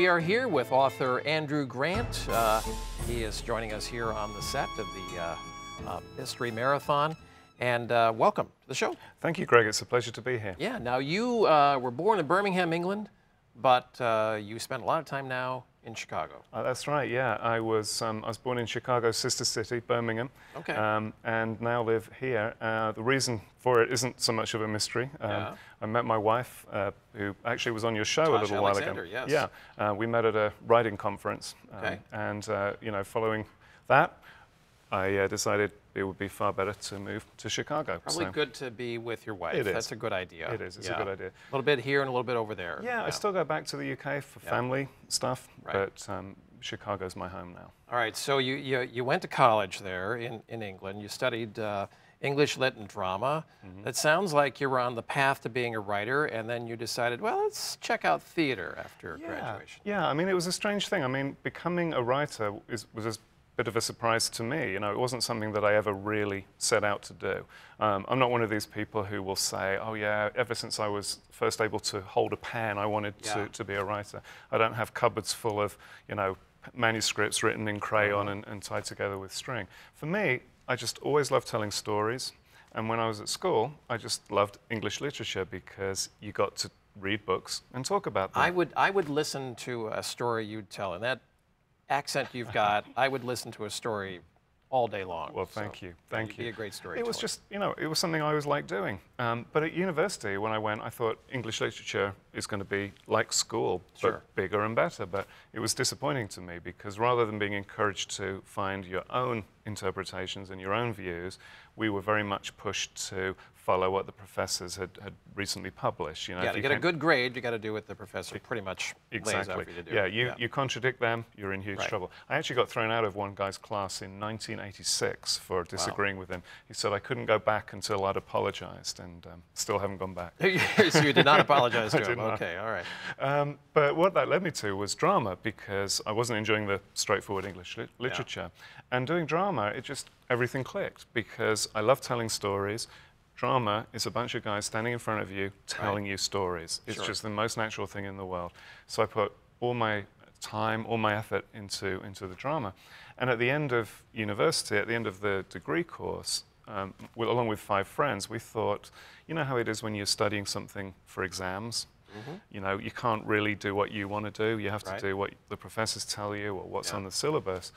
We are here with author Andrew Grant. He is joining us here on the set of the Mystery Marathon. And welcome to the show. Thank you, Greg. It's a pleasure to be here. Yeah, now you were born in Birmingham, England, but you spent a lot of time now in Chicago. That's right, yeah. I was born in Chicago's sister city, Birmingham, okay. And now live here. The reason for it isn't so much of a mystery. I met my wife, who actually was on your show a little while ago. Yes. Yeah, we met at a writing conference, okay. And you know, following that, I decided it would be far better to move to Chicago. Probably good to be with your wife. It is. That's a good idea. It is. It's a good idea. A little bit here and a little bit over there. Yeah, I still go back to the UK for family stuff, right. But Chicago's my home now. All right, so you went to college there in England. You studied English Lit and Drama. Mm-hmm. It sounds like you were on the path to being a writer, and then you decided, well, let's check out theater after graduation. Yeah, I mean, it was a strange thing. I mean, becoming a writer was a bit of a surprise to me. You know, it wasn't something that I ever really set out to do. I'm not one of these people who will say, oh yeah, ever since I was first able to hold a pen, I wanted to be a writer. I don't have cupboards full of, you know, manuscripts written in crayon and tied together with string. For me, I just always loved telling stories. And when I was at school, I just loved English literature because you got to read books and talk about them. I would listen to a story you'd tell, and that accent you've got, I would listen to a story all day long. Well, thank you. Thank you. Be a great storyteller. It was just, you know, it was something I always liked doing. But at university, when I went, I thought English literature is going to be like school, but bigger and better. But it was disappointing to me because rather than being encouraged to find your own interpretations and your own views, we were very much pushed to follow what the professors had recently published. You know, to get a good grade, you got to do what the professor pretty much lays out for you to do. Yeah, you contradict them, you're in huge trouble. I actually got thrown out of one guy's class in 1986 for disagreeing with him. He said I couldn't go back until I'd apologized, and still haven't gone back. So you did not apologize to him? I did not. Okay, all right. But what that led me to was drama, because I wasn't enjoying the straightforward English literature. And doing drama, everything clicked, because I love telling stories. Drama is a bunch of guys standing in front of you telling you stories. It's just the most natural thing in the world. So I put all my time, all my effort into the drama. And at the end of university, at the end of the degree course, along with 5 friends, we thought, you know how it is when you're studying something for exams? You know, you can't really do what you want to do. You have to do what the professors tell you or what's on the syllabus.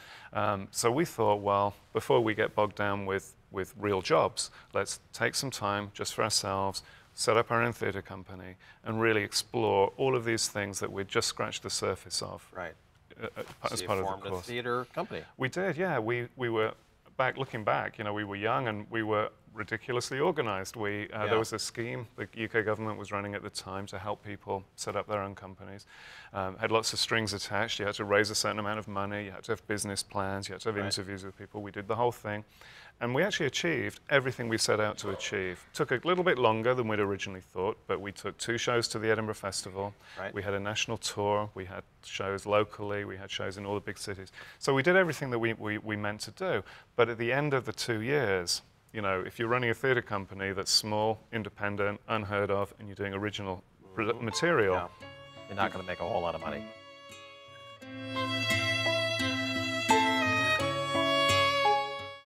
So we thought, well, before we get bogged down with real jobs, let's take some time just for ourselves, set up our own theatre company, and really explore all of these things that we'd just scratched the surface of. As part of the course. You formed a theatre company. We did, yeah. We were looking back, you know, we were young and we were ridiculously organized. There was a scheme the UK government was running at the time to help people set up their own companies. Had lots of strings attached. You had to raise a certain amount of money. You had to have business plans. You had to have interviews with people. We did the whole thing. And we actually achieved everything we set out to achieve. Took a little bit longer than we'd originally thought, but we took 2 shows to the Edinburgh Festival. We had a national tour. We had shows locally. We had shows in all the big cities. So we did everything that we meant to do. But at the end of the 2 years, you know, if you're running a theatre company that's small, independent, unheard of, and you're doing original material, you're not going to make a whole lot of money.